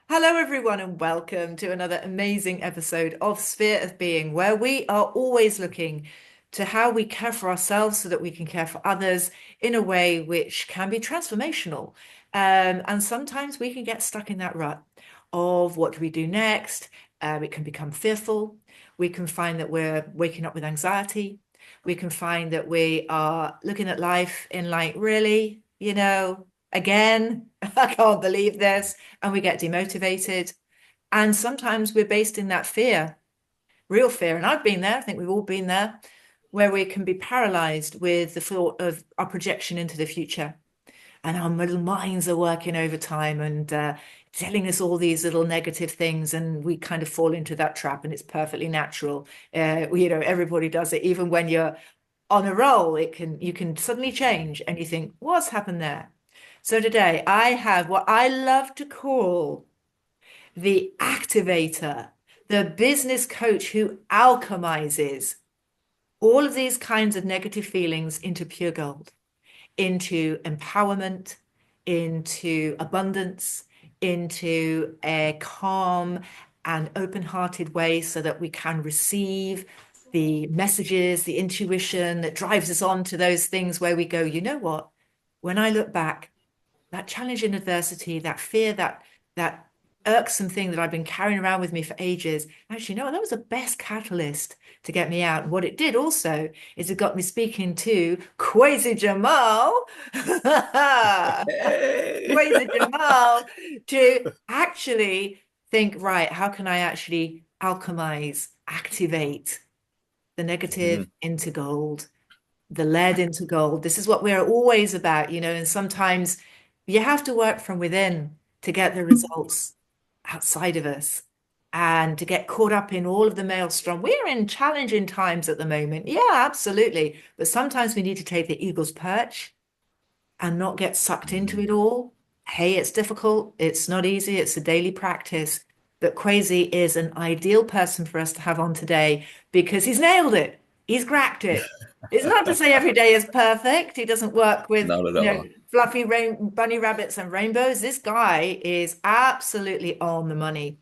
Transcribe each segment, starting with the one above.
Hello, everyone, and welcome to another amazing episode of Sphere of Being, where we are always looking to how we care for ourselves so that we can care for others in a way which can be transformational. And sometimes we can get stuck in that rut of what do we do next? It can become fearful. We can find that we're waking up with anxiety. We can find that we are looking at life in like, really, again, I can't believe this, and we get demotivated. And sometimes we're based in that fear, real fear. And I've been there, I think we've all been there, where we can be paralyzed with the thought of our projection into the future. And our little minds are working overtime and telling us all these little negative things. And we kind of fall into that trap, and it's perfectly natural. Everybody does it. Even when you're on a roll, you can suddenly change and you think, what's happened there? So today I have what I love to call the activator, the business coach who alchemizes all of these kinds of negative feelings into pure gold, into empowerment, into abundance, into a calm and open-hearted way so that we can receive the messages, the intuition that drives us on to those things where we go, you know what? When I look back, that challenge and adversity, that fear, that irksome thing that I've been carrying around with me for ages, actually, no, that was the best catalyst to get me out. And what it did also is it got me speaking to Kwesi Jamaal, Hey. Kwesi Jamaal, to actually think, right, how can I actually alchemize, activate the negative Mhm. into gold, the lead into gold. This is what we're always about, and sometimes you have to work from within to get the results outside of us and to get caught up in all of the maelstrom. We're in challenging times at the moment. Yeah, absolutely. But sometimes we need to take the eagle's perch and not get sucked into it Mhm. all. Hey, it's difficult. It's not easy. It's a daily practice. But Kwesi is an ideal person for us to have on today because he's nailed it. He's cracked it. It's not to say every day is perfect. He doesn't work with, Not at all. fluffy bunny rabbits and rainbows. This guy is absolutely on the money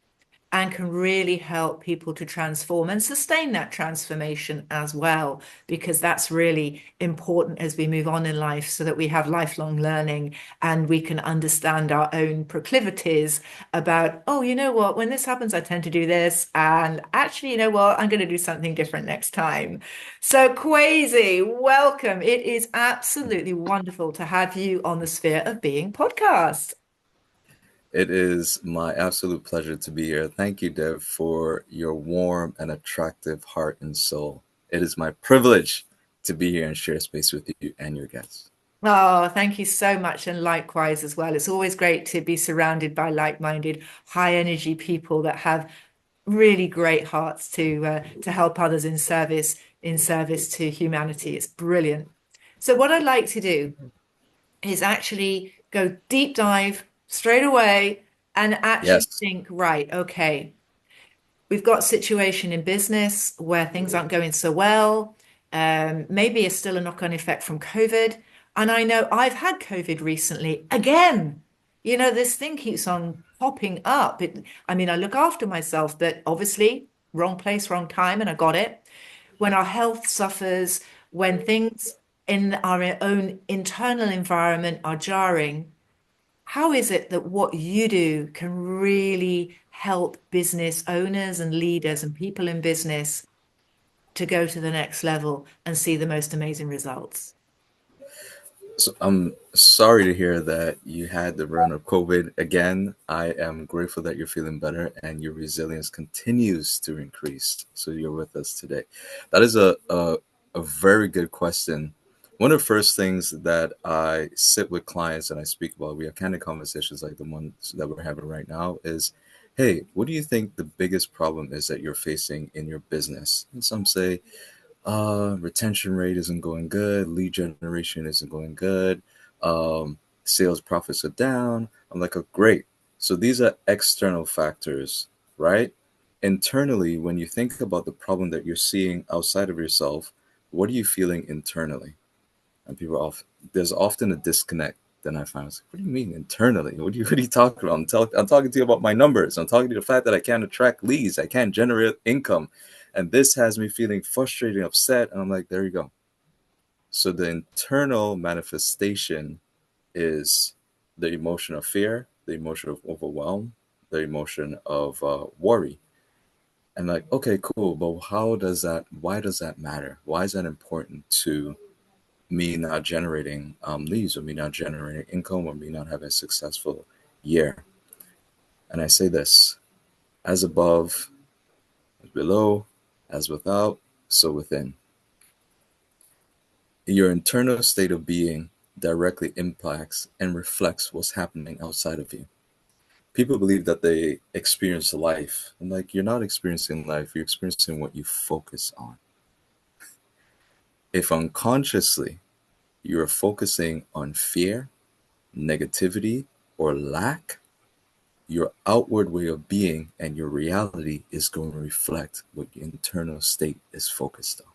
and can really help people to transform and sustain that transformation as well, because that's really important as we move on in life so that we have lifelong learning and we can understand our own proclivities about, oh, you know what, when this happens, I tend to do this. And actually, you know what, I'm going to do something different next time. So, Kwesi, welcome. It is absolutely wonderful to have you on the Sphere of Being podcast. It is my absolute pleasure to be here. Thank you, Dev, for your warm and attractive heart and soul. It is my privilege to be here and share space with you and your guests. Oh, thank you so much. And likewise as well. It's always great to be surrounded by like-minded, high energy people that have really great hearts to help others in service to humanity. It's brilliant. So what I'd like to do is actually go deep dive straight away and actually Yes. think, right, okay, we've got a situation in business where things aren't going so well. Maybe it's still a knock-on effect from COVID. And I know I've had COVID recently again. This thing keeps on popping up. I mean, I look after myself, but obviously, wrong place, wrong time, and I got it. When our health suffers, when things in our own internal environment are jarring, how is it that what you do can really help business owners and leaders and people in business to go to the next level and see the most amazing results? So I'm sorry to hear that you had the run of COVID again. I am grateful that you're feeling better and your resilience continues to increase. So you're with us today. That is a very good question. One of the first things that I sit with clients and I speak about, we have candid conversations like the ones that we're having right now, is hey, what do you think the biggest problem is that you're facing in your business? And some say, retention rate isn't going good, lead generation isn't going good, sales profits are down. I'm like, oh, great. So these are external factors, right? Internally, when you think about the problem that you're seeing outside of yourself, what are you feeling internally? And people off there's often a disconnect Then I find, I was like, what do you mean internally? What are you talking about? I'm talking to you about my numbers. I'm talking to you the fact that I can't attract leads. I can't generate income. And this has me feeling frustrated, upset. And I'm like, there you go. So the internal manifestation is the emotion of fear, the emotion of overwhelm, the emotion of worry. And like, okay, cool. But why does that matter? Why is that important to me not generating leads, or me not generating income, or me not having a successful year? And I say this: as above, as below, as without, so within. Your internal state of being directly impacts and reflects what's happening outside of you. People believe that they experience life. And like, you're not experiencing life, you're experiencing what you focus on. If unconsciously you're focusing on fear, negativity, or lack, your outward way of being and your reality is going to reflect what your internal state is focused on.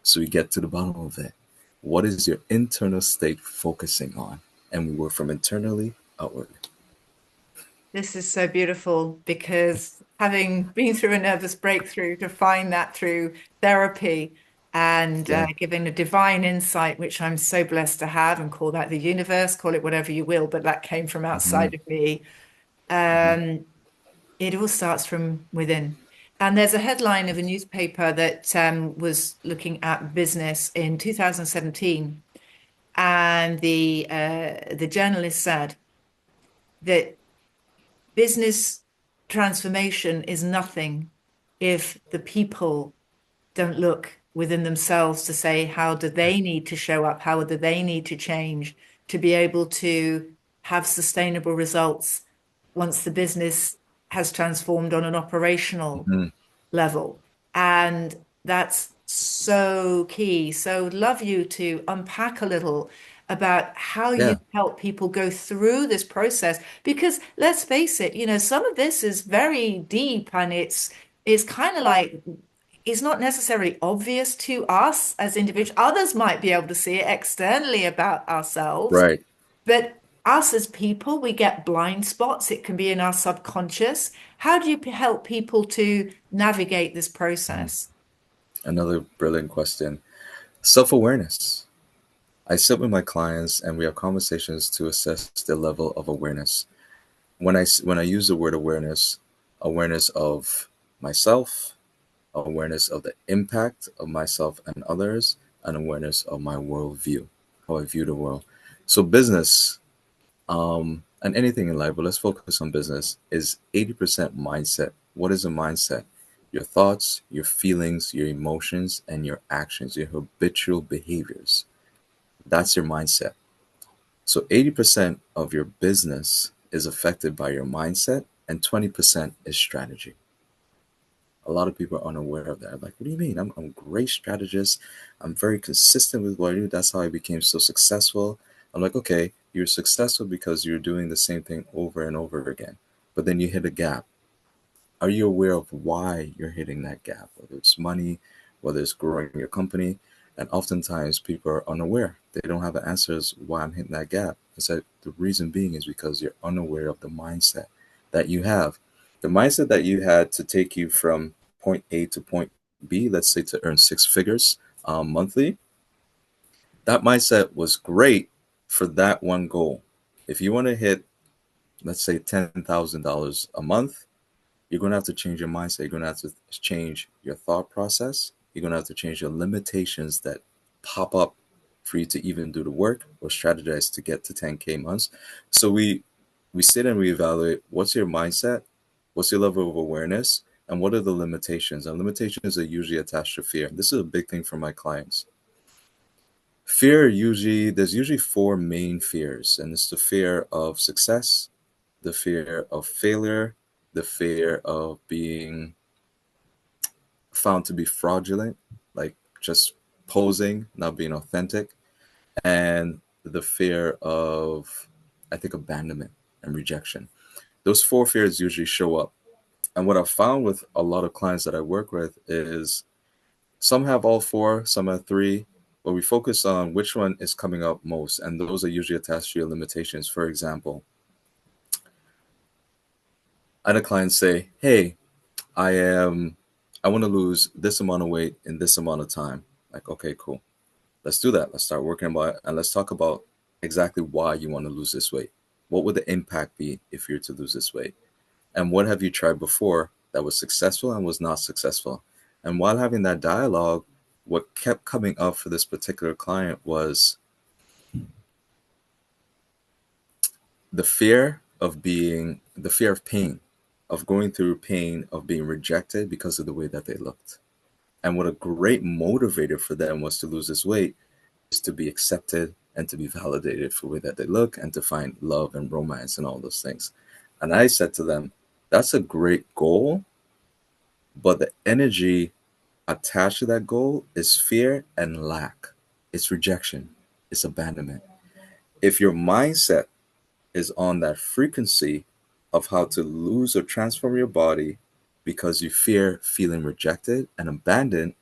So we get to the bottom of it. What is your internal state focusing on? And we work from internally outwardly. This is so beautiful because having been through a nervous breakthrough to find that through therapy and Yeah. giving a divine insight, which I'm so blessed to have, and call that the universe, call it whatever you will, but that came from Hmm. outside of me. Hmm. Um, it all starts from within. And there's a headline of a newspaper that was looking at business in 2017, and the journalist said that business transformation is nothing if the people don't look within themselves to say, how do they need to show up? How do they need to change to be able to have sustainable results once the business has transformed on an operational Hmm. level? And that's so key. So, would love you to unpack a little about how you Yeah. help people go through this process. Because let's face it, some of this is very deep, and it's kind of like it's not necessarily obvious to us as individuals. Others might be able to see it externally about ourselves, Right. but us as people, we get blind spots. It can be in our subconscious. How do you help people to navigate this Mhm. process? Another brilliant question. Self awareness. I sit with my clients and we have conversations to assess their level of awareness. When I use the word awareness, awareness of myself, awareness of the impact of myself and others, and awareness of my worldview, how I view the world. So business, and anything in life, but let's focus on business, is 80% mindset. What is a mindset? Your thoughts, your feelings, your emotions, and your actions, your habitual behaviors. That's your mindset. So 80% of your business is affected by your mindset, and 20% is strategy. A lot of people are unaware of that. Like, what do you mean? I'm a great strategist. I'm very consistent with what I do. That's how I became so successful. I'm like, okay, you're successful because you're doing the same thing over and over again. But then you hit a gap. Are you aware of why you're hitting that gap? Whether it's money, whether it's growing your company. And oftentimes people are unaware. They don't have the answers why I'm hitting that gap. It's that the reason being is because you're unaware of the mindset that you have. The mindset that you had to take you from point A to point B, let's say to earn six figures monthly, that mindset was great for that one goal. If you want to hit, let's say, $10,000 a month, you're going to have to change your mindset. You're going to have to change your thought process. You're going to have to change your limitations that pop up for you to even do the work or strategize to get to 10K months. So we sit and we evaluate what's your mindset, what's your level of awareness, and what are the limitations. And limitations are usually attached to fear. This is a big thing for my clients. There's usually four main fears, and it's the fear of success, the fear of failure, the fear of being found to be fraudulent, like just posing, not being authentic, and the fear of, I think, abandonment and rejection. Those four fears usually show up. And what I've found with a lot of clients that I work with is some have all four, some have three. but we focus on which one is coming up most, and those are usually attached to your limitations. For example, I had a client say, "Hey, I am, I want to lose this amount of weight in this amount of time." Like, okay, cool. Let's do that. Let's start working about it, and let's talk about exactly why you want to lose this weight. What would the impact be if you were to lose this weight? And what have you tried before that was successful and was not successful? And while having that dialogue, what kept coming up for this particular client was the fear of pain, of going through pain, of being rejected because of the way that they looked. And what a great motivator for them was to lose this weight is to be accepted and to be validated for the way that they look and to find love and romance and all those things. And I said to them, that's a great goal, but the energy attached to that goal is fear and lack. It's rejection. It's abandonment. If your mindset is on that frequency of how to lose or transform your body because you fear feeling rejected and abandoned,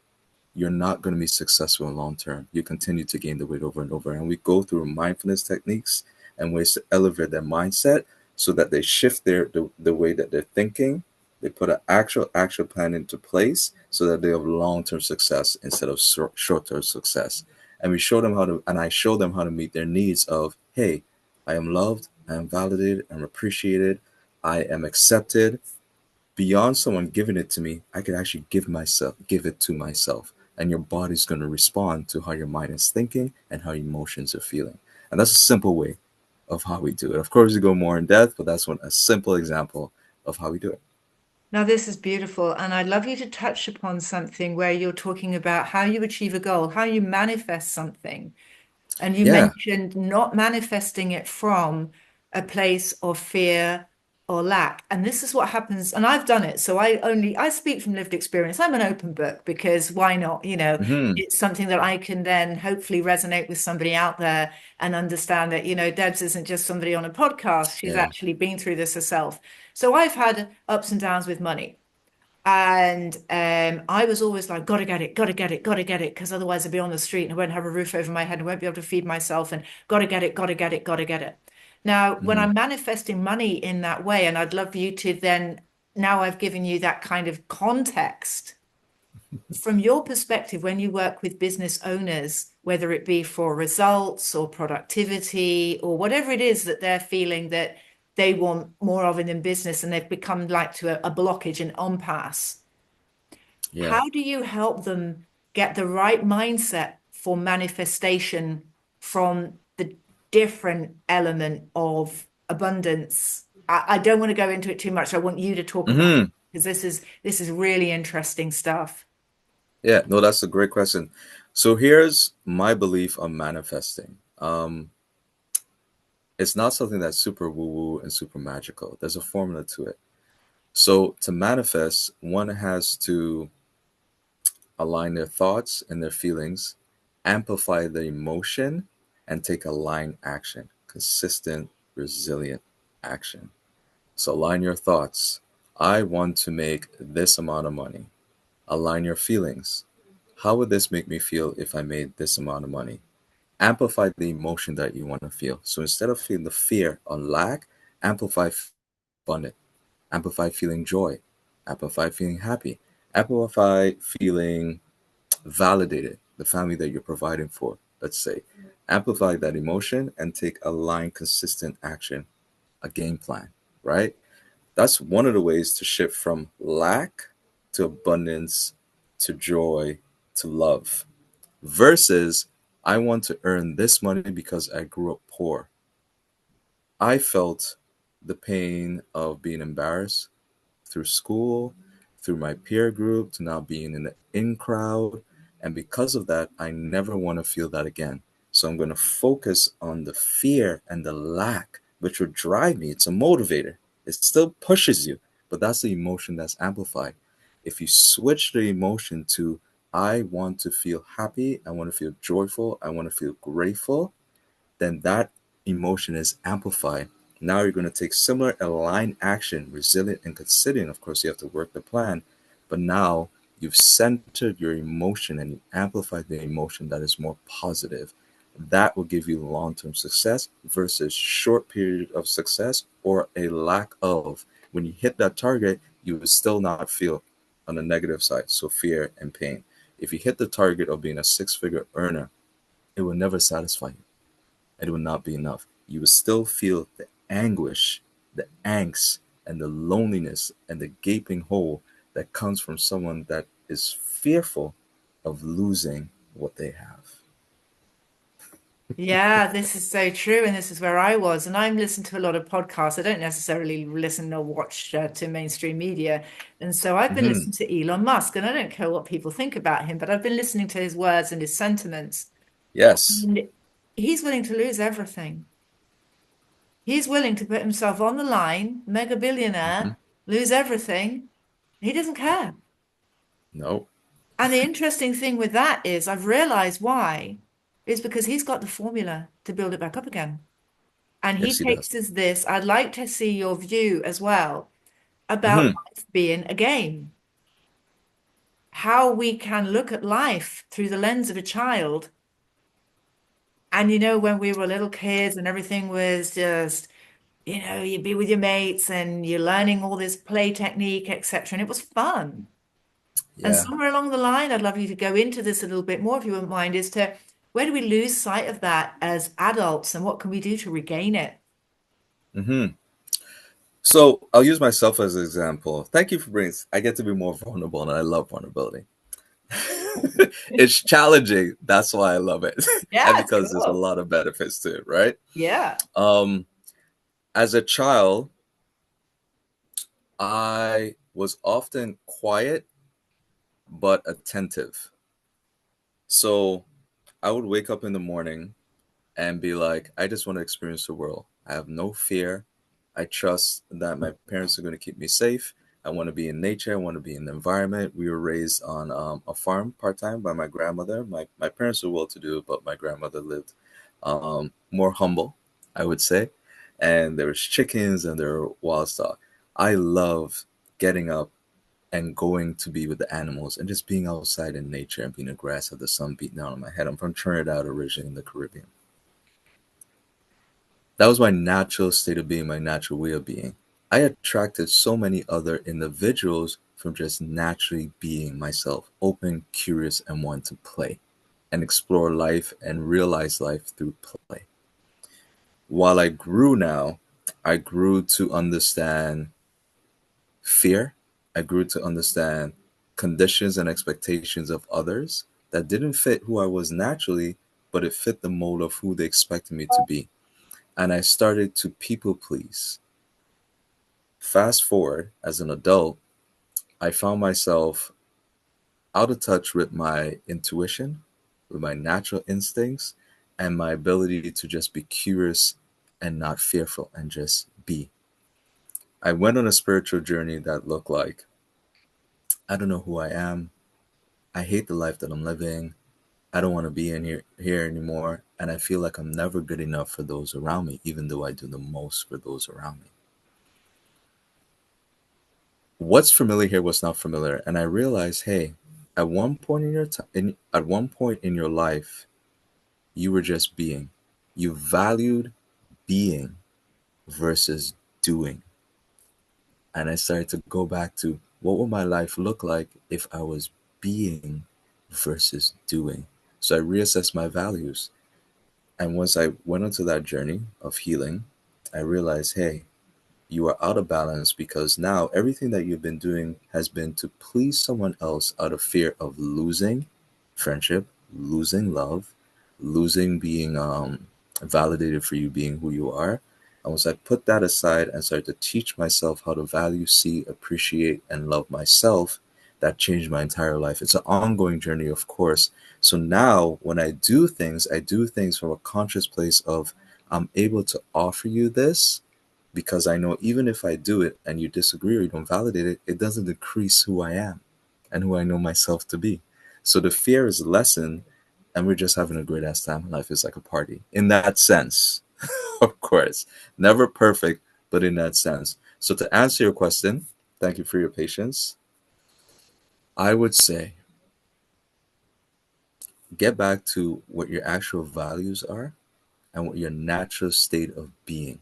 you're not going to be successful in long term. You continue to gain the weight over and over. And we go through mindfulness techniques and ways to elevate their mindset so that they shift the way that they're thinking. They put an actual action plan into place so that they have long term success instead of short term success. And we show them how to, and I show them how to meet their needs of, hey, I am loved, I am validated, I'm appreciated, I am accepted. Beyond someone giving it to me, I could actually give it to myself. And your body's going to respond to how your mind is thinking and how your emotions are feeling. And that's a simple way of how we do it. Of course, we go more in depth, but that's a simple example of how we do it. Now, this is beautiful. And I'd love you to touch upon something where you're talking about how you achieve a goal, how you manifest something. And you Yeah. mentioned not manifesting it from a place of fear or lack. And this is what happens. And I've done it. So I speak from lived experience. I'm an open book because why not? Hmm. It's something that I can then hopefully resonate with somebody out there and understand that, Debs isn't just somebody on a podcast. She's Yeah. actually been through this herself. So I've had ups and downs with money. And I was always like, gotta get it, gotta get it, gotta get it, because otherwise I'd be on the street and I won't have a roof over my head and I won't be able to feed myself and gotta get it, gotta get it, gotta get it. Now, when Hmm. I'm manifesting money in that way, and I'd love you to then, now I've given you that kind of context from your perspective, when you work with business owners, whether it be for results or productivity or whatever it is that they're feeling that they want more of in business and they've become like to a blockage, an impasse, Yeah. how do you help them get the right mindset for manifestation from the different element of abundance? I don't want to go into it too much. I want you to talk about Hmm. because this is really interesting stuff. Yeah. No, that's a great question. So here's my belief on manifesting. It's not something that's super woo woo and super magical. There's a formula to it. So to manifest, one has to align their thoughts and their feelings, amplify the emotion, and take aligned action, consistent, resilient action. So align your thoughts. I want to make this amount of money. Align your feelings. How would this make me feel if I made this amount of money? Amplify the emotion that you want to feel. So instead of feeling the fear or lack, amplify abundance, amplify feeling joy, amplify feeling happy, amplify feeling validated, the family that you're providing for, let's say. Amplify that emotion and take aligned, consistent action, a game plan, right? That's one of the ways to shift from lack to abundance to joy to love versus I want to earn this money because I grew up poor. I felt the pain of being embarrassed through school, through my peer group, to now being in the in crowd. And because of that, I never want to feel that again. So I'm going to focus on the fear and the lack, which would drive me. It's a motivator. It still pushes you, but that's the emotion that's amplified. If you switch the emotion to, I want to feel happy, I want to feel joyful, I want to feel grateful, then that emotion is amplified. Now you're going to take similar aligned action, resilient and considering. Of course, you have to work the plan, but now You've centered your emotion and you amplified the emotion that is more positive. That will give you long-term success versus short period of success or a lack of. When you hit that target, you will still not feel on the negative side, so fear and pain. If you hit the target of being a six-figure earner, it will never satisfy you. It will not be enough. You will still feel the anguish, the angst, and the loneliness and the gaping hole that comes from someone that is fearful of losing what they have. Yeah, this is so true. And this is where I was. And I'm listening to a lot of podcasts. I don't necessarily listen or watch to mainstream media. And so I've been Hmm. listening to Elon Musk, and I don't care what people think about him, but I've been listening to his words and his sentiments. Yes. And he's willing to lose everything. He's willing to put himself on the line, mega Hmm. billionaire, lose everything. He doesn't care. No. And the interesting thing with that is I've realized why is because he's got the formula to build it back up again. And he Yes, he does. takes us this. I'd like to see your view as well about Hmm. life being a game, how we can look at life through the lens of a child. And when we were little kids and everything was just, you'd be with your mates and you're learning all this play technique, etc. And it was fun. And Yeah. somewhere along the line, I'd love you to go into this a little bit more, if you wouldn't mind, as to where do we lose sight of that as adults and what can we do to regain it? Hmm. So I'll use myself as an example. Thank you for bringing. I get to be more vulnerable, and I love vulnerability. It's challenging. That's why I love it, and Yeah, it's because there's a cool. lot of benefits to it, right? Yeah. Um, as a child, I was often quiet but attentive. So I would wake up in the morning and be like, I just want to experience the world. I have no fear. I trust that my parents are going to keep me safe. I want to be in nature. I want to be in the environment. We were raised on a farm part time by my grandmother. My parents were well to do, but my grandmother lived more humble, I would say. And there was chickens and there were wild stock. I love getting up and going to be with the animals and just being outside in nature and being in the grass with the sun beating down on my head. I'm from Trinidad, originally in the Caribbean. That was my natural state of being, my natural way of being. I attracted so many other individuals from just naturally being myself, open, curious, and want to play and explore life and realize life through play. While I grew now, I grew to understand fear. I grew to understand conditions and expectations of others that didn't fit who I was naturally, but it fit the mold of who they expected me to be. And I started to people please. Fast forward as an adult, I found myself out of touch with my intuition, with my natural instincts, and my ability to just be curious and not fearful and just be. I went on a spiritual journey that looked like I don't know who I am. I hate the life that I'm living. I don't want to be in here anymore. And I feel like I'm never good enough for those around me, even though I do the most for those around me. What's familiar here was not familiar, and I realized, hey, at one point in at one point in your life, you were just being. You valued being versus doing. And I started to go back to what would my life look like if I was being versus doing. So I reassessed my values. And once I went onto that journey of healing, I realized, hey, you are out of balance because now everything that you've been doing has been to please someone else out of fear of losing friendship, losing love, losing being validated for you being who you are. And once I put that aside and started to teach myself how to value, see, appreciate, and love myself, that changed my entire life. It's an ongoing journey, of course. So now when I do things from a conscious place of I'm able to offer you this because I know even if I do it and you disagree or you don't validate it, it doesn't decrease who I am and who I know myself to be. So the fear is lessened and we're just having a great ass time. Life is like a party in that sense, of course. Never perfect, but in that sense. So to answer your question, thank you for your patience. I would say get back to what your actual values are and what your natural state of being.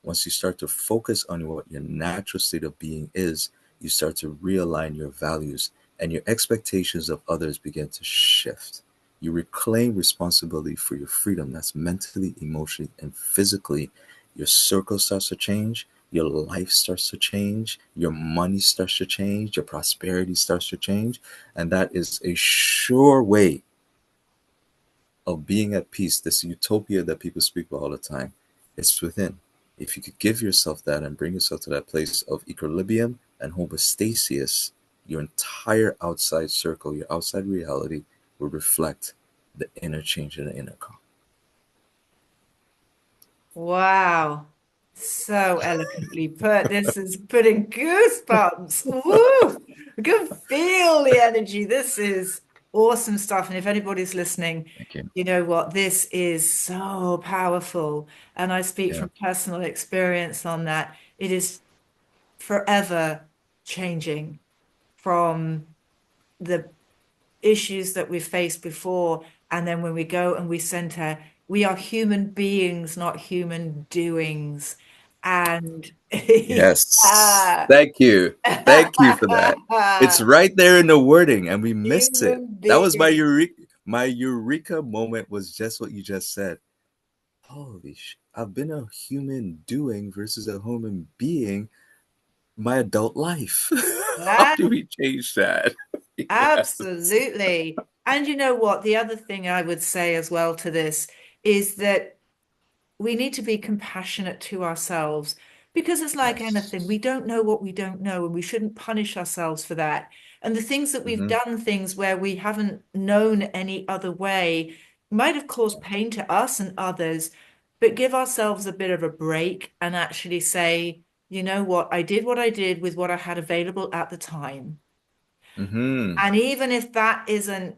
Once you start to focus on what your natural state of being is, you start to realign your values and your expectations of others begin to shift. You reclaim responsibility for your freedom. That's mentally, emotionally, and physically. Your circle starts to change. Your life starts to change. Your money starts to change. Your prosperity starts to change. And that is a sure way of being at peace, this utopia that people speak about all the time, it's within. If you could give yourself that and bring yourself to that place of equilibrium and homeostasis, your entire outside circle, your outside reality will reflect the inner change and the inner calm. Wow. So eloquently put. This is putting goosebumps. Woo! I can feel the energy. This is awesome stuff. And if anybody's listening, Thank you. you know what? This is so powerful. And I speak Yeah. from personal experience on that. It is forever changing from the issues that we've faced before. And then when we go and we center, we are human beings, not human doings. And Yes. yeah, Thank you. Thank you for that. It's right there in the wording and we miss it. human That was beings. my eureka moment was just what you just said. Holy I've been a human doing versus a human being my adult life. How Yeah, do we change that? Yes. absolutely. And you know what? The other thing I would say as well to this is that we need to be compassionate to ourselves because it's like Yes. anything. We don't know what we don't know, and we shouldn't punish ourselves for that. And the things that we've Mm-hmm. done, things where we haven't known any other way, might have caused pain to us and others, but give ourselves a bit of a break and actually say, you know what I did with what I had available at the time. Mm-hmm. And even if that isn't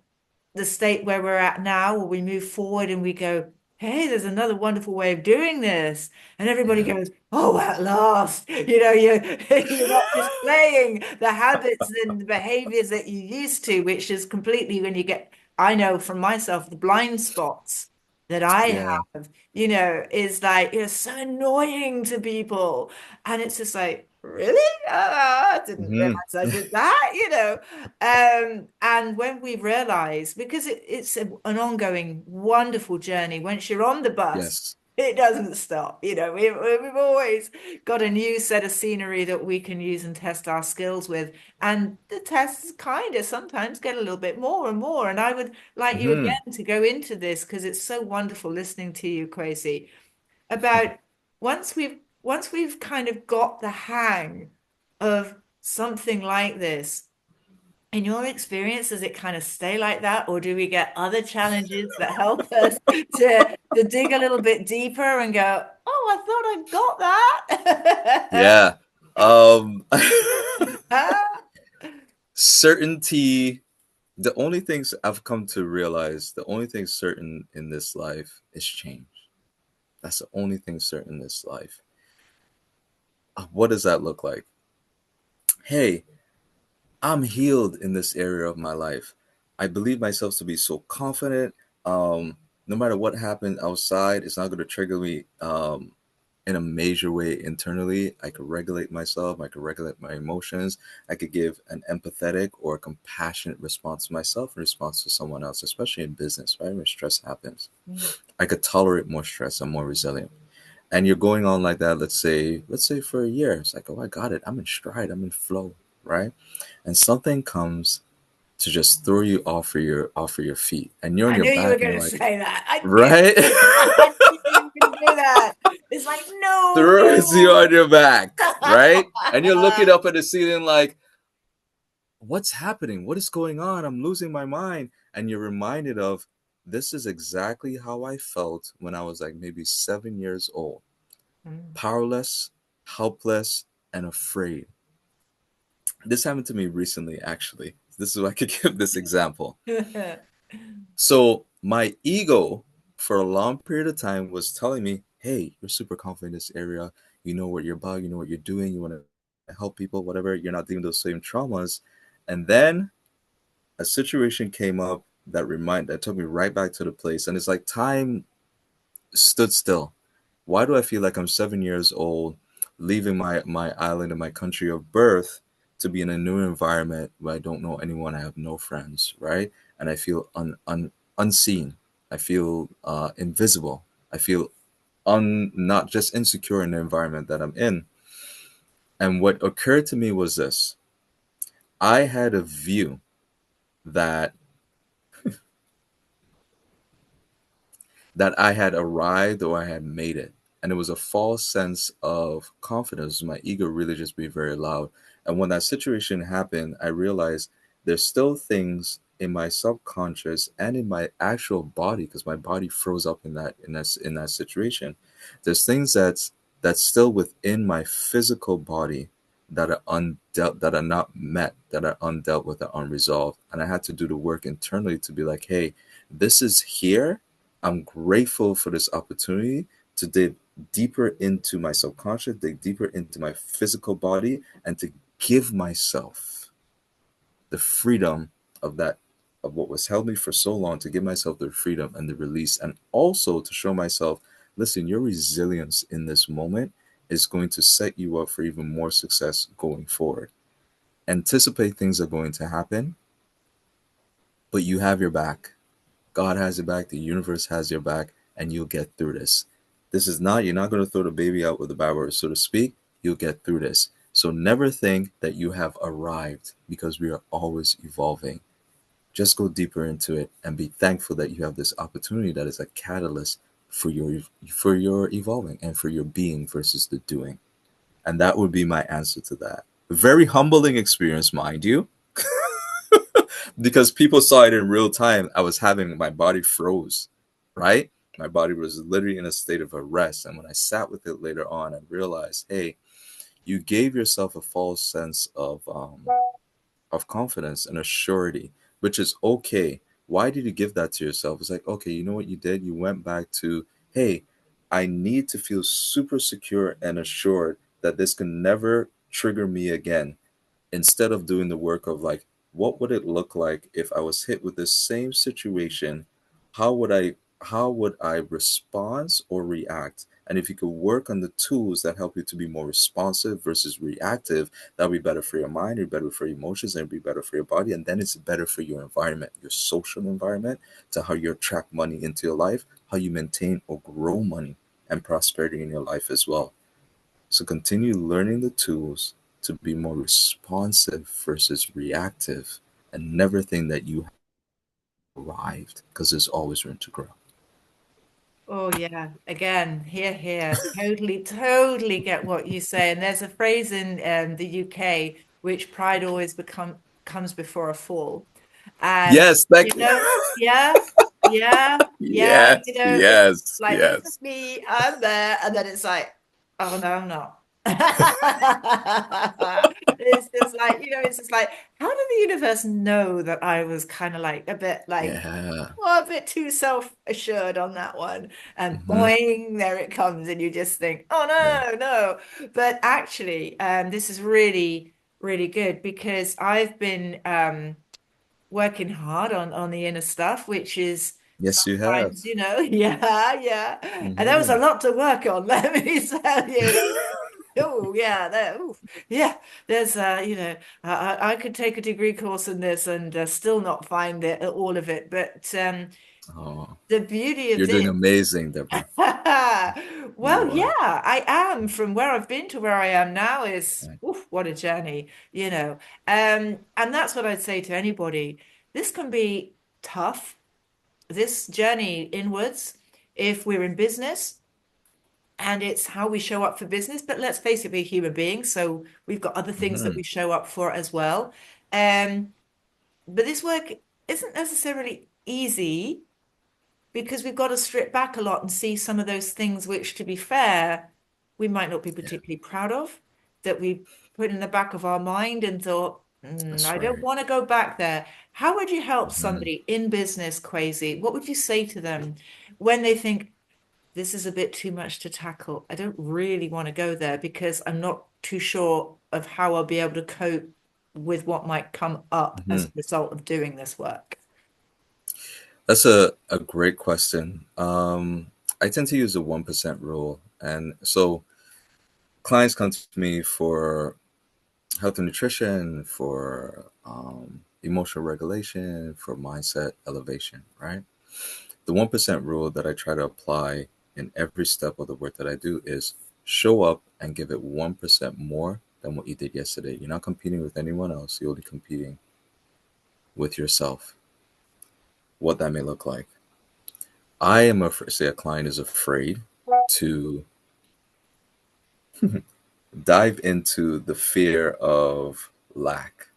the state where we're at now, where we move forward and we go, hey, there's another wonderful way of doing this. And everybody Yeah. goes, oh, at last, you're not displaying the habits and the behaviors that you used to, which is completely when you get, I know from myself, the blind spots that I Yeah. have, is like, so annoying to people. And it's just like, really? I didn't realize Mm-hmm. I did that, and when we realize, because it's an ongoing, wonderful journey, once you're on the bus, Yes. it doesn't stop. We've always got a new set of scenery that we can use and test our skills with. And the tests kind of sometimes get a little bit more and more. And I would like you Mm-hmm. again to go into this because it's so wonderful listening to you, Kwesi, about once we've kind of got the hang of something like this. In your experience, does it kind of stay like that, or do we get other challenges that help us to dig a little bit deeper and go, "Oh, I thought I Yeah. Um got that." certainty. The only things I've come to realize, the only thing certain in this life is change. That's the only thing certain in this life. What does that look like? Hey, I'm healed in this area of my life. I believe myself to be so confident. No matter what happened outside, it's not going to trigger me in a major way internally. I could regulate myself. I could regulate my emotions. I could give an empathetic or a compassionate response to myself in response to someone else, especially in business, right? When stress happens, I could tolerate more stress. I'm more resilient. And you're going on like that, let's say for a year. It's like, oh, I got it. I'm in stride. I'm in flow, right? And something comes to just throw you off of your feet, and you're on I your knew you were back, and going you're to like, say that. I knew right, I knew you were going to do that. It's like, no, throws you on your back, right, and you're no. looking up at the ceiling like, what's happening? What is going on? I'm losing my mind. And you're reminded of this is exactly how I felt when I was like maybe 7 years old, powerless, helpless, and afraid. This happened to me recently, actually. This is why I could give this example. So my ego for a long period of time was telling me, hey, you're super confident in this area. You know what you're about. You know what you're doing. You want to help people, whatever. You're not dealing with those same traumas. And then a situation came up that took me right back to the place, and it's like time stood still. Why do I feel like I'm 7 years old, leaving my island and my country of birth to be in a new environment where I don't know anyone, I have no friends, right? And I feel unseen. I feel invisible. I feel not just insecure in the environment that I'm in. And what occurred to me was this: I had a view that I had arrived or I had made it. And it was a false sense of confidence. My ego really just being very loud. And when that situation happened, I realized there's still things in my subconscious and in my actual body, because my body froze up in that situation. There's things that's still within my physical body that are undealt, that are not met, that are undealt with, are unresolved. And I had to do the work internally to be like, hey, this is here. I'm grateful for this opportunity to dig deeper into my subconscious, dig deeper into my physical body, and to give myself the freedom of that, of what was held me for so long, to give myself the freedom and the release, and also to show myself, listen, your resilience in this moment is going to set you up for even more success going forward. Anticipate things are going to happen, but you have your back. God has your back, the universe has your back, and you'll get through this. This is not, you're not going to throw the baby out with the bathwater, so to speak. You'll get through this. So never think that you have arrived, because we are always evolving. Just go deeper into it and be thankful that you have this opportunity that is a catalyst for your evolving and for your being versus the doing. And that would be my answer to that. Very humbling experience, mind you, because people saw it in real time. I was having, my body froze, right? My body was literally in a state of arrest. And when I sat with it later on, I realized, hey, you gave yourself a false sense of confidence and a surety, which is okay. Why did you give that to yourself? It's like, okay, you know what you did? You went back to, hey, I need to feel super secure and assured that this can never trigger me again, instead of doing the work of like, what would it look like if I was hit with this same situation? How would I respond or react? And if you could work on the tools that help you to be more responsive versus reactive, that'll be better for your mind, it'll be better for your emotions, and it'll be better for your body. And then it's better for your environment, your social environment, to how you attract money into your life, how you maintain or grow money and prosperity in your life as well. So continue learning the tools to be more responsive versus reactive, and never think that you have arrived, because there's always room to grow. Oh yeah, again, here, totally, totally get what you say. And there's a phrase in the UK which pride always become comes before a fall. And Yes, thank you you. know, yeah, yeah, Yes, it's yes, like, look at yes. me, I'm there, and then it's like, oh no, I'm not. It's just like, it's just like, how did the universe know that I was kind of like a bit like, Yeah. well, a bit too self-assured on that one. And Hmm. boing, there it comes. And you just think, oh Yeah. no, no. But actually, this is really, really good because I've been working hard on the inner stuff, which is Yes, you have. sometimes, yeah, yeah. And there was a Hmm. lot to work on, let me tell you. Oh yeah, oof. Yeah. There's I could take a degree course in this and still not find it, all of it. But Oh, the beauty of you're doing this, amazing, Deborah. well, You yeah, are. I am. From where I've been to where I am now is, Right. oof, what a journey. And that's what I'd say to anybody. This can be tough, this journey inwards, if we're in business and it's how we show up for business. But let's face it, we're human beings, so we've got other things that Hmm. we show up for as well. Um, but this work isn't necessarily easy because we've got to strip back a lot and see some of those things which, to be fair, we might not be Yeah, particularly proud of, that we put in the back of our mind and thought, that's I don't right. want to go back there. How would you help Hmm. somebody in business, Kwesi? What would you say to them when they think this is a bit too much to tackle? I don't really want to go there because I'm not too sure of how I'll be able to cope. with what might come up as a Mhm. result of doing this work? That's a great question. I tend to use the 1% rule. And so clients come to me for health and nutrition, for emotional regulation, for mindset elevation, right? The 1% rule that I try to apply in every step of the work that I do is show up and give it 1% more than what you did yesterday. You're not competing with anyone else, you're only competing with yourself, what that may look like. I am afraid, say a client is afraid to dive into the fear of lack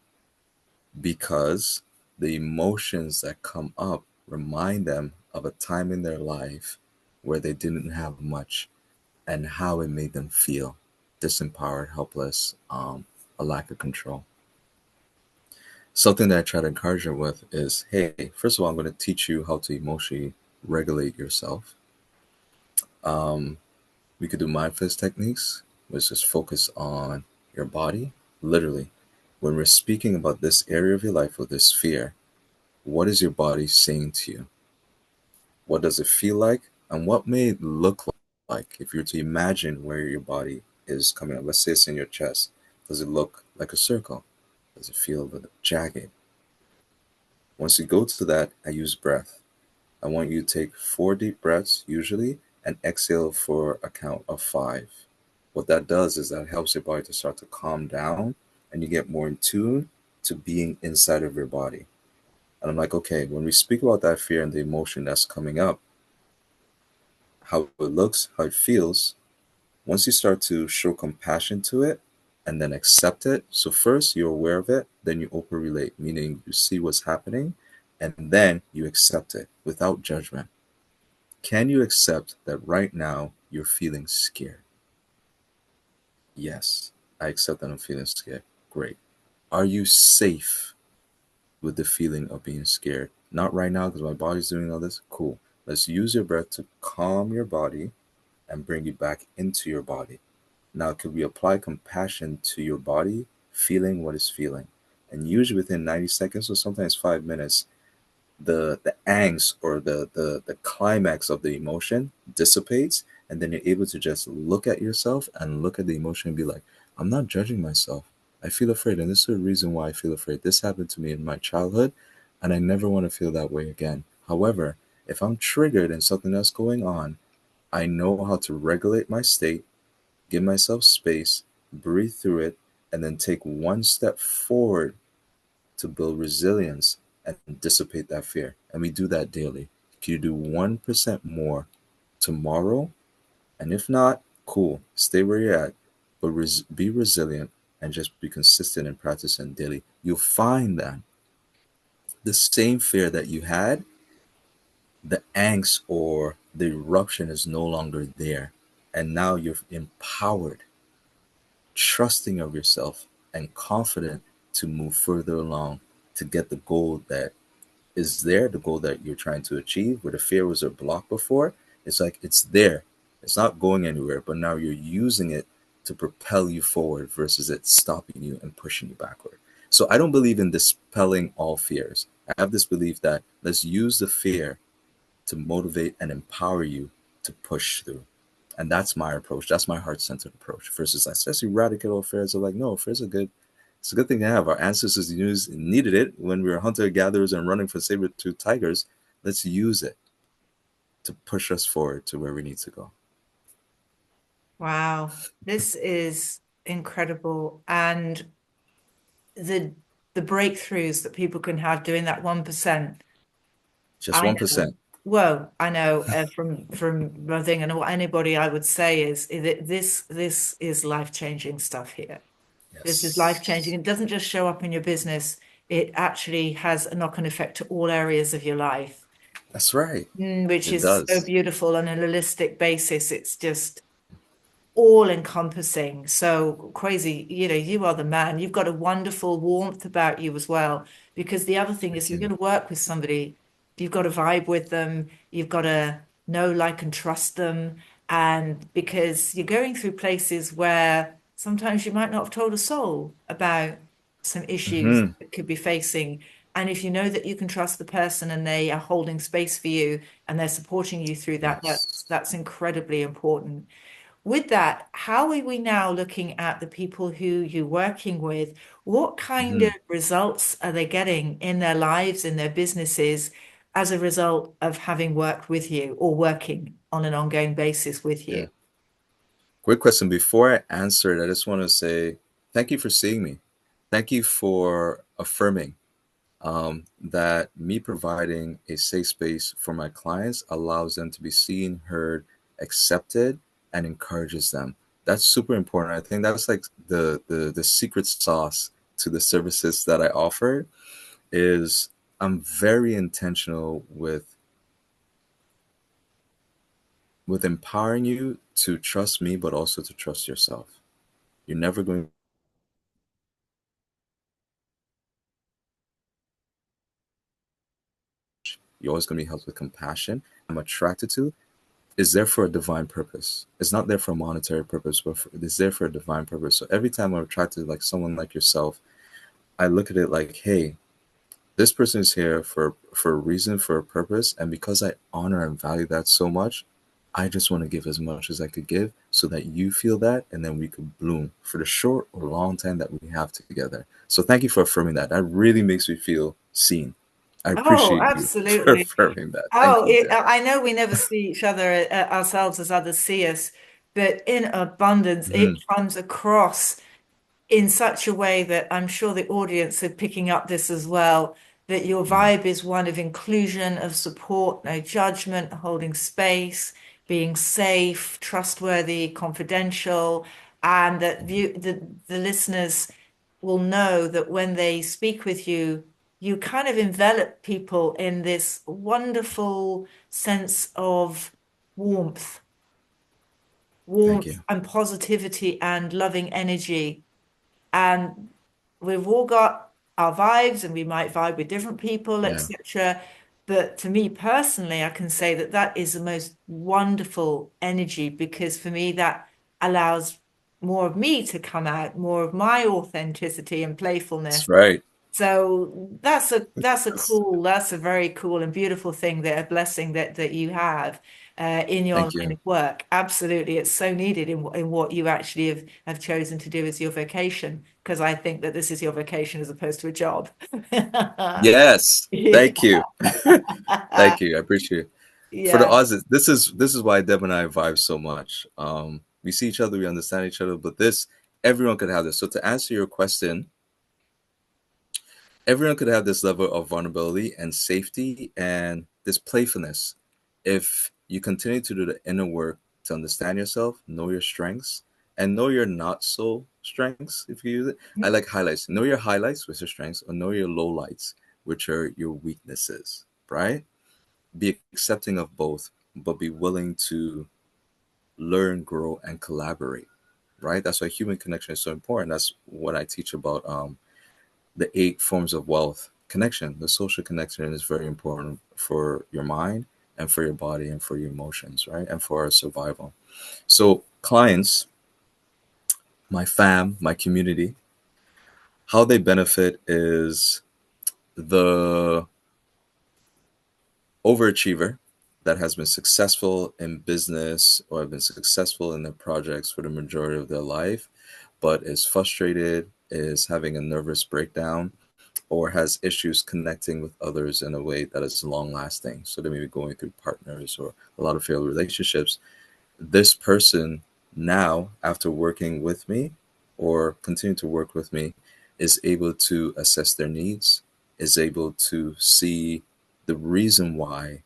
because the emotions that come up remind them of a time in their life where they didn't have much and how it made them feel disempowered, helpless, a lack of control. Something that I try to encourage them with is hey, first of all, I'm going to teach you how to emotionally regulate yourself. Um, we could do mindfulness techniques, which is focus on your body. Literally, when we're speaking about this area of your life or this fear, what is your body saying to you? What does it feel like? And what may it look like if you're to imagine where your body is coming up? Let's say it's in your chest. Does it look like a circle? Does it feel a little jagged? Once you go to that, I use breath. I want you to take 4 deep breaths, usually, and exhale for a count of 5. What that does is that helps your body to start to calm down and you get more in tune to being inside of your body. And I'm like, okay, when we speak about that fear and the emotion that's coming up, how it looks, how it feels, once you start to show compassion to it and then accept it, so first you're aware of it, then you open relate, meaning you see what's happening, and then you accept it without judgment. Can you accept that right now you're feeling scared? Yes, I accept that I'm feeling scared. Great. Are you safe with the feeling of being scared? Not right now because my body's doing all this. Cool. Let's use your breath to calm your body and bring you back into your body. Now, could we apply compassion to your body, feeling what it's feeling? And usually within 90 seconds or sometimes 5 minutes, the angst or the climax of the emotion dissipates, and then you're able to just look at yourself and look at the emotion and be like, I'm not judging myself. I feel afraid, and this is the reason why I feel afraid. This happened to me in my childhood, and I never want to feel that way again. However, if I'm triggered and something else going on, I know how to regulate my state, give myself space, breathe through it, and then take one step forward to build resilience and dissipate that fear. And we do that daily. Can you do 1% more tomorrow? And if not, cool, stay where you're at, but be resilient and just be consistent in practicing daily. You'll find that the same fear that you had, the angst or the eruption is no longer there. And now you're empowered, trusting of yourself, and confident to move further along to get the goal that is there, the goal that you're trying to achieve, where the fear was a block before. It's like it's there. It's not going anywhere, but now you're using it to propel you forward versus it stopping you and pushing you backward. So I don't believe in dispelling all fears. I have this belief that let's use the fear to motivate and empower you to push through. And that's my approach. That's my heart-centered approach. Versus, especially radical affairs are like, no, affairs are good. It's a good thing to have. Our ancestors needed it when we were hunter-gatherers and running for saber-toothed tigers. Let's use it to push us forward to where we need to go. Wow, this is incredible. And the the breakthroughs that people can have doing that 1%. Just I one know. percent. Well, I know from my thing, and what anybody I would say is that this is life-changing stuff here. This is life-changing. Yes, It doesn't just show up in your business. It actually has a knock-on effect to all areas of your life, that's right. which It is so does. beautiful on a holistic basis. It's just all encompassing. So crazy, you are the man. You've got a wonderful warmth about you as well. Because the other thing is, Thank you're you. going to work with somebody, you've got to vibe with them, you've got to know, like, and trust them. And because you're going through places where sometimes you might not have told a soul about some issues Hmm. that could be facing. And if you know that you can trust the person and they are holding space for you and they're supporting you through that, Yes. that's incredibly important. With that, how are we now looking at the people who you're working with? What kind of Hmm. results are they getting in their lives, in their businesses, as a result of having worked with you or working on an ongoing basis with you? Yeah. Quick question. Before I answer it, I just want to say thank you for seeing me. Thank you for affirming that me providing a safe space for my clients allows them to be seen, heard, accepted, and encourages them. That's super important. I think that's like the secret sauce to the services that I offer is I'm very intentional with empowering you to trust me, but also to trust yourself. You're never going You're always going to be held with compassion. I'm attracted to is there for a divine purpose. It's not there for a monetary purpose, but it's there for a divine purpose. So every time I'm attracted to like someone like yourself, I look at it like, hey, this person is here for a reason, for a purpose, and because I honor and value that so much, I just want to give as much as I could give so that you feel that, and then we could bloom for the short or long time that we have together. So thank you for affirming that. That really makes me feel seen. I Oh, appreciate you for absolutely. affirming that. Thank Oh, you, Jen. I know we never see each other ourselves as others see us, but in abundance, it Mhm. comes across in such a way that I'm sure the audience are picking up this as well, that your Mhm. vibe is one of inclusion, of support, no judgment, holding space, being safe, trustworthy, confidential, and that the listeners will know that when they speak with you, you kind of envelop people in this wonderful sense of warmth, Thank warmth you. and positivity and loving energy. And we've all got our vibes and we might vibe with different people, Yeah. etc. But for me personally, I can say that that is the most wonderful energy because for me, that allows more of me to come out, more of my authenticity and That's playfulness. right. So That's, that's a very cool and beautiful thing that a blessing that you have in your thank line you. of work. Absolutely, it's so needed in what you actually have chosen to do as your vocation, because I think that this is your vocation as opposed to a job. Yes. Yeah. Thank you. Thank you. I appreciate it. For the Yeah. odds, this is why Deb and I vibe so much. We see each other, we understand each other, but this everyone could have this. So to answer your question, everyone could have this level of vulnerability and safety and this playfulness if you continue to do the inner work to understand yourself, know your strengths, and know your not so strengths. If you use it, I like highlights. Know your highlights, which are strengths, or know your lowlights, which are your weaknesses. Right? Be accepting of both, but be willing to learn, grow, and collaborate. Right? That's why human connection is so important. That's what I teach about the 8 forms of wealth connection. The social connection is very important for your mind and for your body and for your emotions, right? And for our survival. So, clients, my fam, my community, how they benefit is the overachiever that has been successful in business or have been successful in their projects for the majority of their life, but is frustrated, is having a nervous breakdown, or has issues connecting with others in a way that is long lasting. So they may be going through partners or a lot of failed relationships. This person now, after working with me or continue to work with me, is able to assess their needs, is able to see the reason why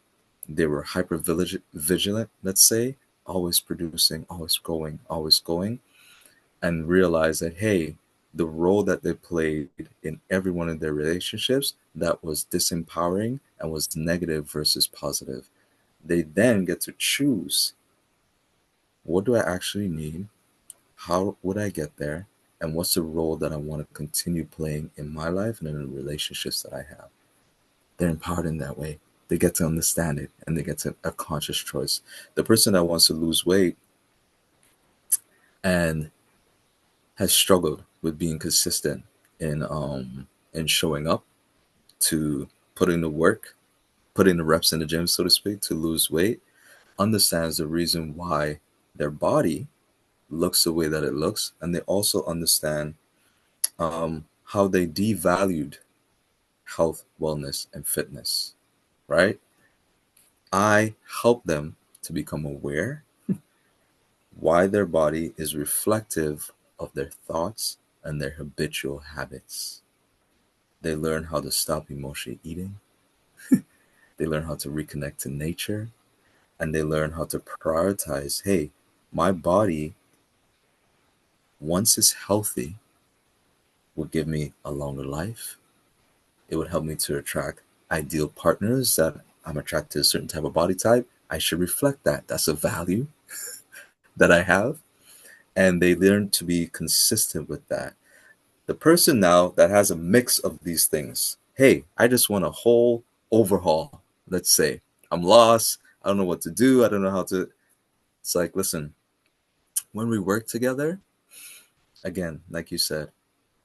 they were hyper vigilant, let's say, always producing, always going, and realize that hey, the role that they played in every one of their relationships that was disempowering and was negative versus positive, they then get to choose, what do I actually need, how would I get there, and what's the role that I want to continue playing in my life and in the relationships that I have. They're empowered in that way. They get to understand it and they get to a conscious choice. The person that wants to lose weight and has struggled with being consistent in showing up, to put in the work, put in the reps in the gym, so to speak, to lose weight, understands the reason why their body looks the way that it looks, and they also understand how they devalued health, wellness, and fitness. Right? I help them to become aware why their body is reflective of their thoughts and their habitual habits. They learn how to stop emotional eating. They learn how to reconnect to nature, and they learn how to prioritize, hey, my body, once it's healthy, will give me a longer life. It would help me to attract ideal partners that I'm attracted to a certain type of body type. I should reflect that. That's a value that I have. And they learn to be consistent with that. The person now that has a mix of these things, hey, I just want a whole overhaul. Let's say I'm lost. I don't know what to do. I don't know how to. It's like, listen, when we work together, again, like you said,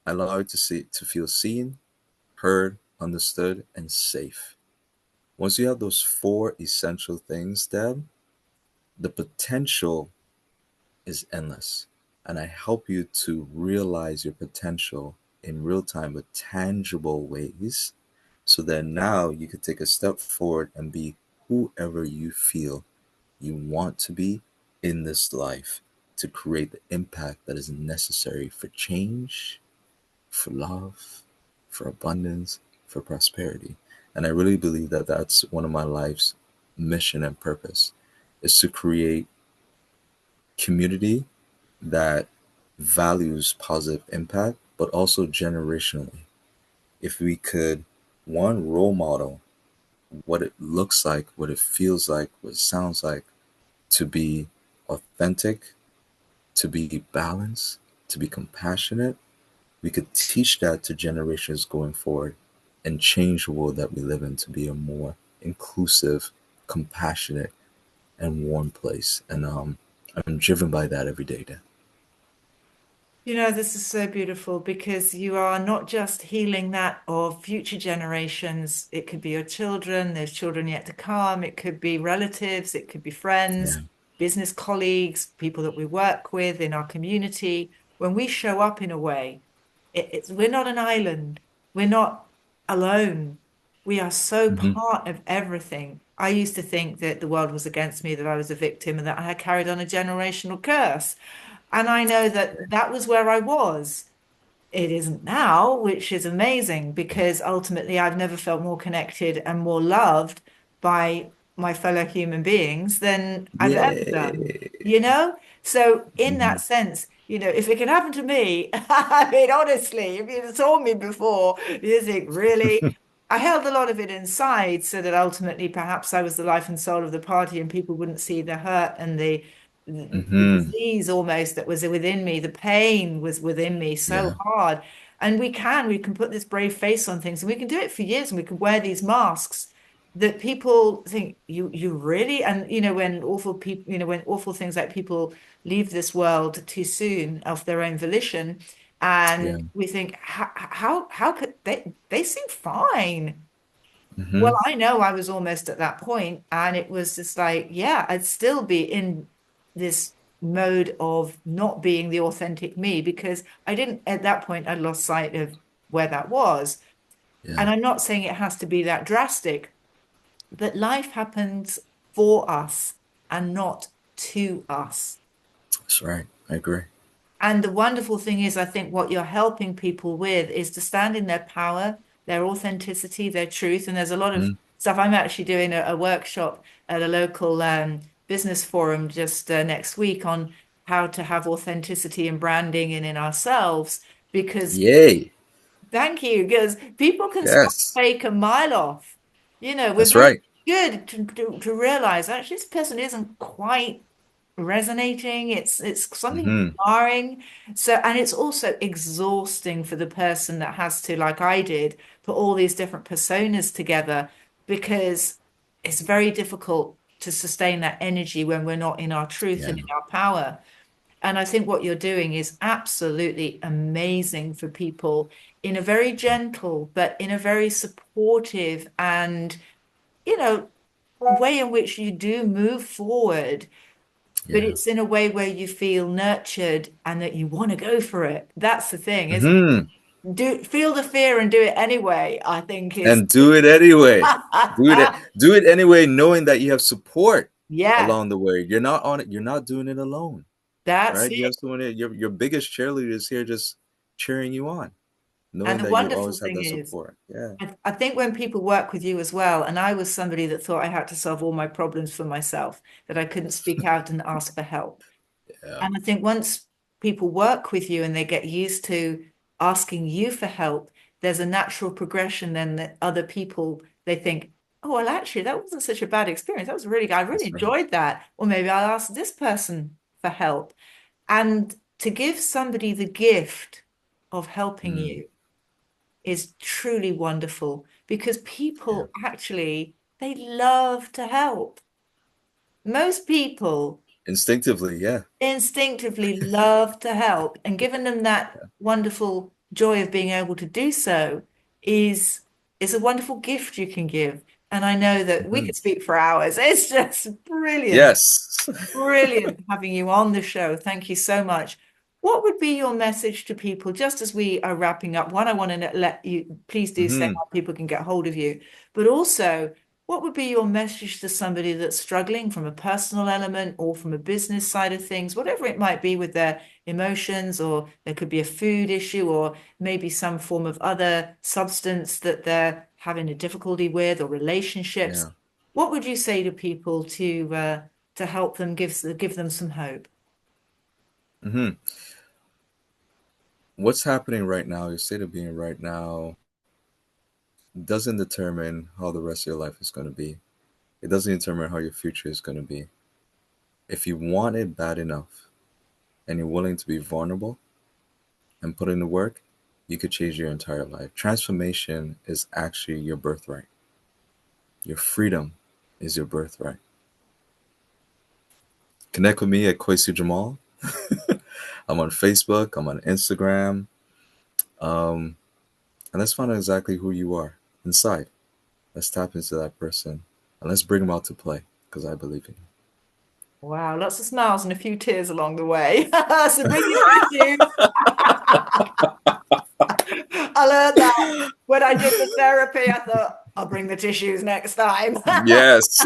I allow you to feel seen, heard, understood, and safe. Once you have those four essential things, Deb, the potential is endless. And I help you to realize your potential in real time with tangible ways so that now you can take a step forward and be whoever you feel you want to be in this life to create the impact that is necessary for change, for love, for abundance, for prosperity. And I really believe that that's one of my life's mission and purpose is to create community that values positive impact, but also generationally. If we could, one, role model what it looks like, what it feels like, what it sounds like to be authentic, to be balanced, to be compassionate, we could teach that to generations going forward and change the world that we live in to be a more inclusive, compassionate, and warm place. And I'm driven by that every day. Dan. You know, this is so beautiful because you are not just healing that of future generations. It could be your children, there's children yet to come. It could be relatives, it could be friends, Yeah. business colleagues, people that we work with in our community. When we show up in a way, we're not an island. We're not alone. We are so Hmm. part of everything. I used to think that the world was against me, that I was a victim, and that I had carried on a generational curse. And I know that that was where I was. It isn't now, which is amazing because ultimately I've never felt more connected and more loved by my fellow human beings than I've ever done, Yay. you know? So, in Hmm. that sense, if it can happen to me, I mean, honestly, if you saw me before, you think, really? I held a lot of it inside so that ultimately perhaps I was the life and soul of the party and people wouldn't see the hurt and the Hmm. disease almost that was within me, the pain was within me so Yeah. hard. And we can put this brave face on things and we can do it for years and we can wear these masks that people think you really and when awful people when awful things like people leave this world too soon of their own volition Yeah. and we think how could they seem fine. Hmm. Well, I know I was almost at that point, and it was just like, yeah, I'd still be in this mode of not being the authentic me because I didn't, at that point, I'd lost sight of where that was. Yeah. And I'm not saying it has to be that drastic, but life happens for us and not to us. That's right. I agree. And the wonderful thing is, I think what you're helping people with is to stand in their power, their authenticity, their truth. And there's a lot of Hmm. stuff. I'm actually doing a workshop at a local business forum just next week on how to have authenticity and branding in ourselves. Because Yay. thank you, because people can spot Yes. fake a mile off. We're That's very right. good to realize actually this person isn't quite resonating. It's something Hmm. jarring. So, and it's also exhausting for the person that has to, like I did, put all these different personas together because it's very difficult to sustain that energy when we're not in our truth Yeah. and in our power. And I think what you're doing is absolutely amazing for people in a very gentle, but in a very supportive and, you know, way in which you do move forward, but Yeah. it's in a way where you feel nurtured and that you want to go for it. That's the thing, isn't Hmm. it? Do feel the fear and do it anyway, I think is And do it anyway. Do it anyway, knowing that you have support yeah, along the way. You're not on it. You're not doing it alone, that's right? You have it. someone. Your biggest cheerleader is here, just cheering you on, And knowing the that you wonderful always have thing that is, support. Yeah. I think when people work with you as well, and I was somebody that thought I had to solve all my problems for myself, that I couldn't speak out and ask for help. Yeah. And I think once people work with you and they get used to asking you for help, there's a natural progression then that other people they think, oh, well, actually, that wasn't such a bad experience. That was really good. I really That's right. enjoyed that. Or maybe I'll ask this person for help. And to give somebody the gift of helping Mm. you is truly wonderful because Yeah. people actually they love to help. Most people Instinctively, yeah. instinctively love to help, and giving them that wonderful joy of being able to do so is is a wonderful gift you can give. And I know that we Mhm. could speak for hours. It's just brilliant. Yes. Brilliant having you on the show. Thank you so much. What would be your message to people just as we are wrapping up? One, I want to let you please do say Hmm. how people can get hold of you, but also, what would be your message to somebody that's struggling from a personal element or from a business side of things, whatever it might be with their emotions, or there could be a food issue, or maybe some form of other substance that they're having a difficulty with, or relationships. Yeah. What would you say to people to help them give them some hope? Hmm. What's happening right now, your state of being right now, doesn't determine how the rest of your life is going to be. It doesn't determine how your future is going to be. If you want it bad enough and you're willing to be vulnerable and put in the work, you could change your entire life. Transformation is actually your birthright. Your freedom is your birthright. Connect with me at Kwesi Jamaal. I'm on Facebook, I'm on Instagram, um, and let's find out exactly who you are inside. Let's tap into that person and let's bring them out to play because I believe in Wow, lots of smiles and a few tears along the way. So bring your tissues. I learned that when I did the therapy. I thought, I'll bring the tissues next time. you. Yes.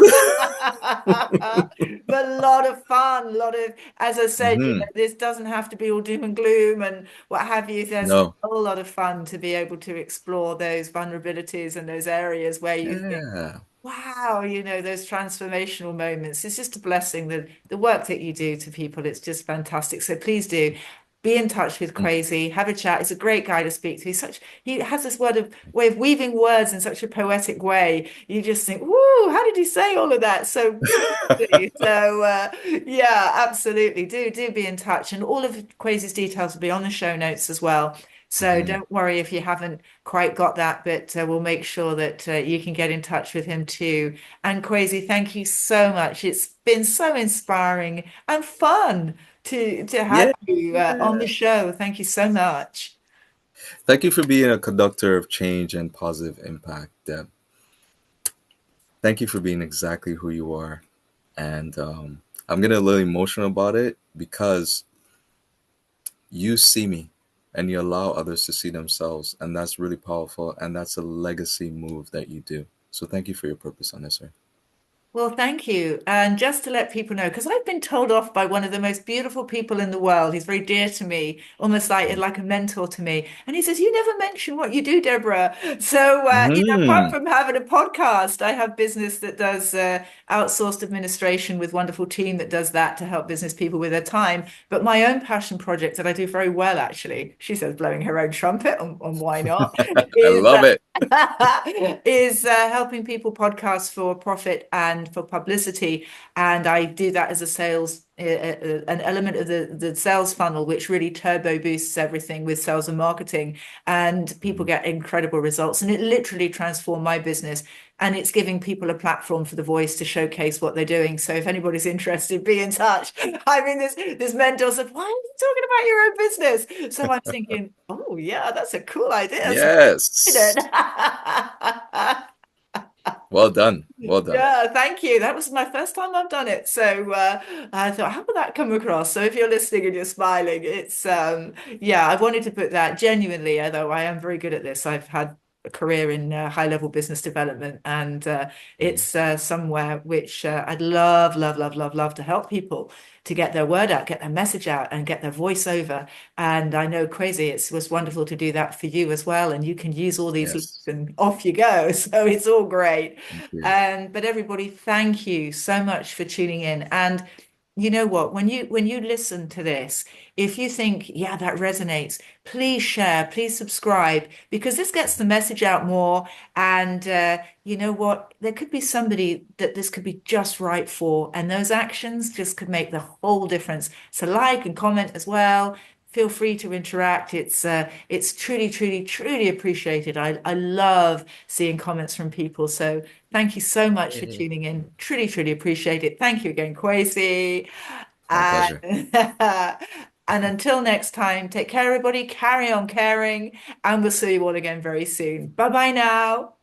But a lot of fun, a lot of, as I said, Hmm. this doesn't have to be all doom and gloom and what have you. There's a No. whole lot of fun to be able to explore those vulnerabilities and those areas where you think, Yeah. wow, those transformational moments. It's just a blessing that the work that you do to people, it's just fantastic. So please do be in touch with Mm. Crazy, have a chat. It's a great guy to speak to. He has this way of weaving words in such a poetic way. You just think, whoo, how did he say all of that so beautifully? So yeah, absolutely. Do be in touch. And all of Crazy's details will be on the show notes as well. So Mhm. don't worry if you haven't quite got that, but we'll make sure that you can get in touch with him too. And Kwesi, thank you so much. It's been so inspiring and fun to have Yeah. you on the show. Thank you so much. Thank you for being a conductor of change and positive impact, Deb. Thank you for being exactly who you are. And I'm getting a little emotional about it because you see me and you allow others to see themselves. And that's really powerful. And that's a legacy move that you do. So thank you for your purpose on this, sir. Well, thank you. And just to let people know, because I've been told off by one of the most beautiful people in the world. He's very dear to me, almost like a mentor to me. And he says, "You never mention what you do, Deborah." So, apart Mm-hmm. from having a podcast, I have business that does outsourced administration with wonderful team that does that to help business people with their time. But my own passion project that I do very well, actually, she says, blowing her own trumpet, and why not, I is love it. is helping people podcast for profit and for publicity. And I do that as a sales an element of the sales funnel which really turbo boosts everything with sales and marketing, and people Mhm. get incredible results. And it literally transformed my business. And it's giving people a platform for the voice to showcase what they're doing. So if anybody's interested, be in touch. I mean, this mentor said, "Why are you talking about your own business?" So I'm thinking, oh yeah, that's a cool idea. So I did Yes. it. Well done. Well done. Yeah, thank you. That was my first time I've done it. So I thought, how would that come across? So if you're listening and you're smiling, it's yeah, I wanted to put that genuinely, although I am very good at this. I've had a career in high level business development, and Mhm. it's somewhere which I'd love, love, love, love, love to help people to get their word out, get their message out, and get their voice over. And I know, Crazy, it was wonderful to do that for you as well. And you can use all these links Yes. and off you go. So it's all great. Thank you. But everybody, thank you so much for tuning in. And you know what? When you listen to this, if you think, yeah, that resonates, please share, please subscribe, because this gets the message out more. And you know what? There could be somebody that this could be just right for, and those actions just could make the whole difference. So like and comment as well. Feel free to interact. It's truly, truly, truly appreciated. I love seeing comments from people. So thank you so much for Yay. tuning in. Truly, truly appreciate it. Thank you again, Kwesi. My And, pleasure. and until next time, take care, everybody. Carry on caring, and we'll see you all again very soon. Bye bye now.